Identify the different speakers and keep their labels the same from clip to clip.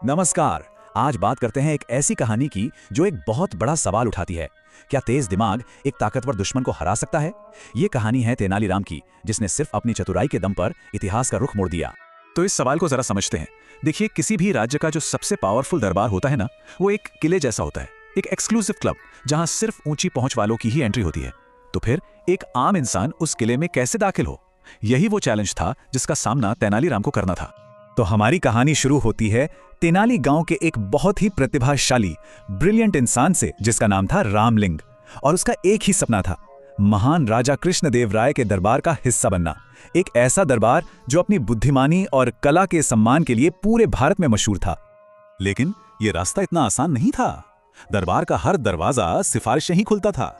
Speaker 1: नमस्कार। आज बात करते हैं एक ऐसी कहानी की जो एक बहुत बड़ा सवाल उठाती है। क्या तेज दिमाग एक ताकतवर दुश्मन को हरा सकता है? ये कहानी है तेनालीराम की, जिसने सिर्फ अपनी चतुराई के दम पर इतिहास का रुख मोड़ दिया।
Speaker 2: तो इस सवाल को जरा समझते हैं। देखिए, किसी भी राज्य का जो सबसे पावरफुल दरबार होता है ना, वो एक किले जैसा होता है, एक एक्सक्लूसिव क्लब जहां सिर्फ ऊंची पहुंच वालों की ही एंट्री होती है। तो फिर एक आम इंसान उस किले में कैसे दाखिल हो? यही वो चैलेंज था जिसका सामना तेनालीराम को करना था।
Speaker 1: तो हमारी कहानी शुरू होती है तेनाली गांव के एक बहुत ही प्रतिभाशाली ब्रिलियंट इंसान से, जिसका नाम था रामलिंग। और उसका एक ही सपना था, महान राजा कृष्णदेव राय के दरबार का हिस्सा बनना। एक ऐसा दरबार जो अपनी बुद्धिमानी और कला के सम्मान के लिए पूरे भारत में मशहूर था।
Speaker 2: लेकिन ये रास्ता इतना आसान नहीं था। दरबार का हर दरवाजा सिफारिश ही खुलता था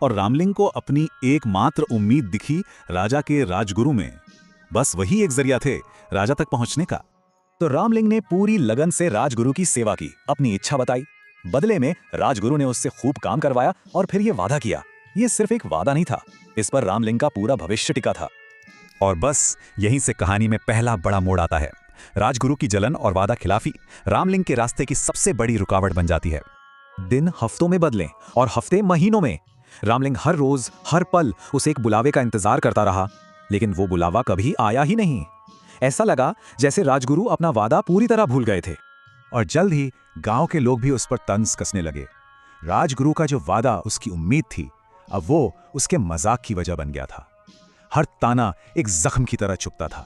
Speaker 2: और रामलिंग को अपनी एकमात्र उम्मीद दिखी राजा के राजगुरु में। बस वही एक जरिया थे राजा तक पहुंचने का।
Speaker 1: तो रामलिंग ने पूरी लगन से राजगुरु की सेवा की, अपनी इच्छा बताई। बदले में राजगुरु ने उससे खूब काम करवाया और फिर ये वादा किया। ये सिर्फ एक वादा नहीं था, इस पर रामलिंग का पूरा भविष्य टिका था। और बस यहीं से कहानी में पहला बड़ा मोड़ आता है। राजगुरु की जलन और वादा खिलाफी रामलिंग के रास्ते की सबसे बड़ी रुकावट बन जाती है। दिन हफ्तों में बदले और हफ्ते महीनों में। रामलिंग हर रोज हर पल उस एक बुलावे का इंतजार करता रहा, लेकिन वो बुलावा कभी आया ही नहीं। ऐसा लगा जैसे राजगुरु अपना वादा पूरी तरह भूल गए थे।
Speaker 2: और जल्द ही गांव के लोग भी उस पर तंज कसने लगे। राजगुरु का जो वादा उसकी उम्मीद थी, अब वो उसके मजाक की वजह बन गया था। हर ताना एक जख्म की तरह चुभता था।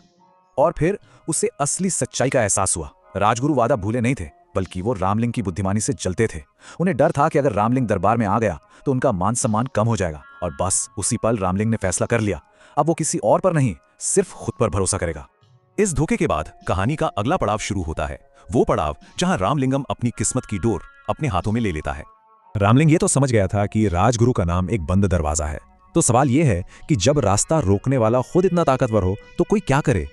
Speaker 1: और फिर उसे असली सच्चाई का एहसास हुआ। राजगुरु वादा भूले नहीं थे, बल्कि वो रामलिंग की बुद्धिमानी से जलते थे। उन्हें डर था कि अगर रामलिंग दरबार में आ गया तो उनका मान सम्मान कम हो जाएगा। और बस उसी पल रामलिंग ने फैसला कर लिया, अब वो किसी और पर नहीं, सिर्फ खुद पर भरोसा करेगा।
Speaker 2: इस धोखे के बाद कहानी का अगला पड़ाव शुरू होता है। वो पड़ाव जहां रामलिंगम अपनी किस्मत की डोर अपने हाथों में ले लेता है।
Speaker 1: रामलिंग ये तो समझ गया था कि राजगुरु का नाम एक बंद दरवाजा है। तो सवाल ये है कि जब रास्ता रोकने वाला खुद इतना ताकतवर हो तो कोई क्या करे?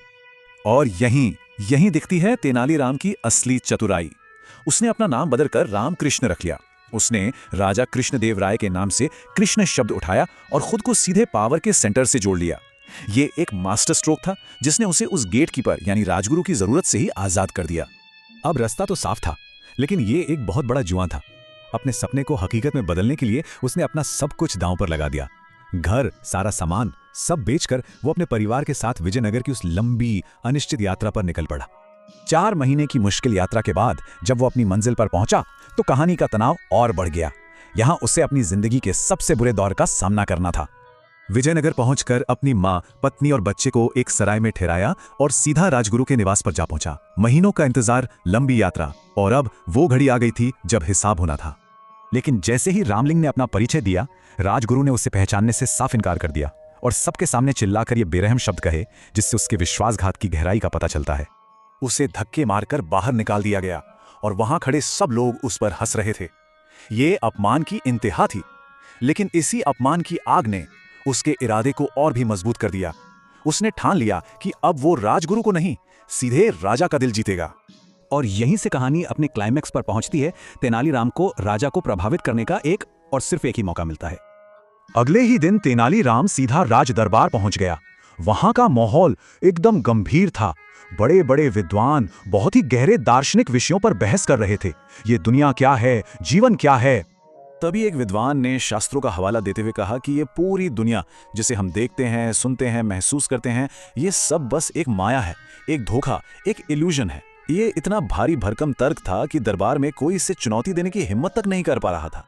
Speaker 2: और यहीं दिखती है तेनालीराम की असली चतुराई। उसने अपना नाम बदलकर रामकृष्ण रख लिया। उसने राजा कृष्णदेव राय के नाम से कृष्ण शब्द उठाया और खुद को सीधे पावर के सेंटर से जोड़ लिया। ये एक मास्टर स्ट्रोक था जिसने उसे उस गेट कीपर यानी राजगुरु की जरूरत से ही आजाद कर दिया।
Speaker 1: अब रास्ता तो साफ था, लेकिन ये एक बहुत बड़ा जुआ था। अपने सपने को हकीकत में बदलने के लिए उसने अपना सब कुछ दांव पर लगा दिया। घर, सारा सामान सब बेचकर वो अपने परिवार के साथ विजयनगर की उस लंबी अनिश्चित यात्रा पर निकल पड़ा। 4 महीने की मुश्किल यात्रा के बाद जब वो अपनी मंजिल पर पहुंचा तो कहानी का तनाव और बढ़ गया। यहां उसे अपनी जिंदगी के सबसे बुरे दौर का सामना करना था।
Speaker 2: विजयनगर पहुंचकर अपनी मां, पत्नी और बच्चे को एक सराय में ठहराया और सीधा राजगुरु के निवास पर जा पहुंचा। महीनों का इंतजार, लंबी यात्रा, और अब वो घड़ी आ गई थी जब हिसाब होना था।
Speaker 1: लेकिन जैसे ही रामलिंग ने अपना परिचय दिया, राजगुरु ने उसे पहचानने से साफ इनकार कर दिया और सबके सामने चिल्लाकर ये बेरहम शब्द कहे जिससे उसके विश्वासघात की गहराई का पता चलता है।
Speaker 2: उसे धक्के मारकर बाहर निकाल दिया गया और वहां खड़े सब लोग उस पर हंस रहे थे। ये अपमान की इंतहा थी, लेकिन इसी अपमान की आग ने उसके इरादे को और भी मजबूत कर दिया। उसने ठान लिया कि अब वो राजगुरु को नहीं, सीधे राजा का दिल जीतेगा।
Speaker 1: और यहीं से कहानी अपने क्लाइमैक्स पर पहुंचती है। तेनालीराम को राजा को प्रभावित करने का एक और सिर्फ एक ही मौका मिलता है।
Speaker 2: अगले ही दिन तेनालीराम सीधा राज दरबार पहुंच गया। वहां का माहौल एकदम गंभीर था। बड़े बड़े विद्वान बहुत ही गहरे दार्शनिक विषयों पर बहस कर रहे थे। ये दुनिया क्या है, जीवन क्या है। तभी एक विद्वान ने शास्त्रों का हवाला देते हुए कहा कि ये पूरी दुनिया जिसे हम देखते हैं, सुनते हैं, महसूस करते हैं, ये सब बस एक माया है, एक धोखा, एक इल्यूजन है। ये इतना भारी भरकम तर्क था कि दरबार में कोई इसे चुनौती देने की हिम्मत तक नहीं कर पा रहा था।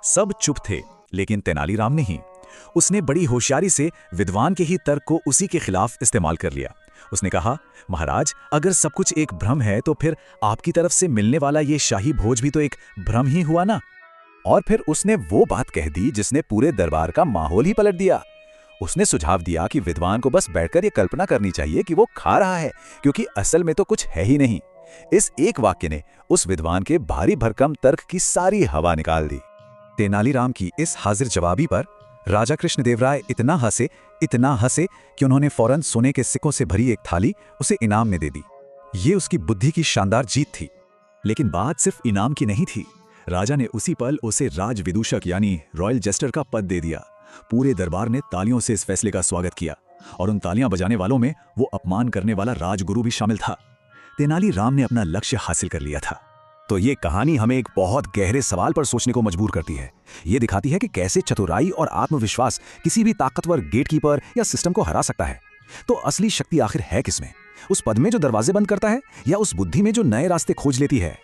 Speaker 1: सब चुप थे, लेकिन तेनालीराम नहीं। उसने बड़ी होशियारी से विद्वान के ही तर्क को उसी के खिलाफ इस्तेमाल कर लिया। उसने कहा, महाराज, अगर सब कुछ एक भ्रम है तो फिर आपकी तरफ से मिलने वाला ये शाही भोज भी तो एक भ्रम ही हुआ ना। और फिर उसने वो बात कह दी जिसने पूरे दरबार का माहौल ही पलट दिया। उसने सुझाव दिया कि विद्वान को बस बैठकर ये कल्पना करनी चाहिए कि वो खा रहा है, क्योंकि असल में तो कुछ है ही नहीं। इस एक वाक्य ने उस विद्वान के भारी भरकम तर्क की सारी हवा निकाल दी। तेनालीराम की इस हाजिर जवाबी पर राजा कृष्णदेव राय इतना हंसे कि उन्होंने फौरन सोने के सिक्कों से भरी एक थाली उसे इनाम में दे दी। ये उसकी बुद्धि की शानदार जीत थी। लेकिन बात सिर्फ इनाम की नहीं थी। राजा ने उसी पल उसे राज विदूषक यानी रॉयल जेस्टर का पद दे दिया। पूरे दरबार ने तालियों से इस फैसले का स्वागत किया और उन तालियां बजाने वालों में वो अपमान करने वाला राजगुरु भी शामिल था। तेनालीराम ने अपना लक्ष्य हासिल कर लिया था।
Speaker 3: तो ये कहानी हमें एक बहुत गहरे सवाल पर सोचने को मजबूर करती है। ये दिखाती है कि कैसे चतुराई और आत्मविश्वास किसी भी ताकतवर गेटकीपर या सिस्टम को हरा सकता है। तो असली शक्ति आखिर है किसमें? उस पद में जो दरवाजे बंद करता है, या उस बुद्धि में जो नए रास्ते खोज लेती है?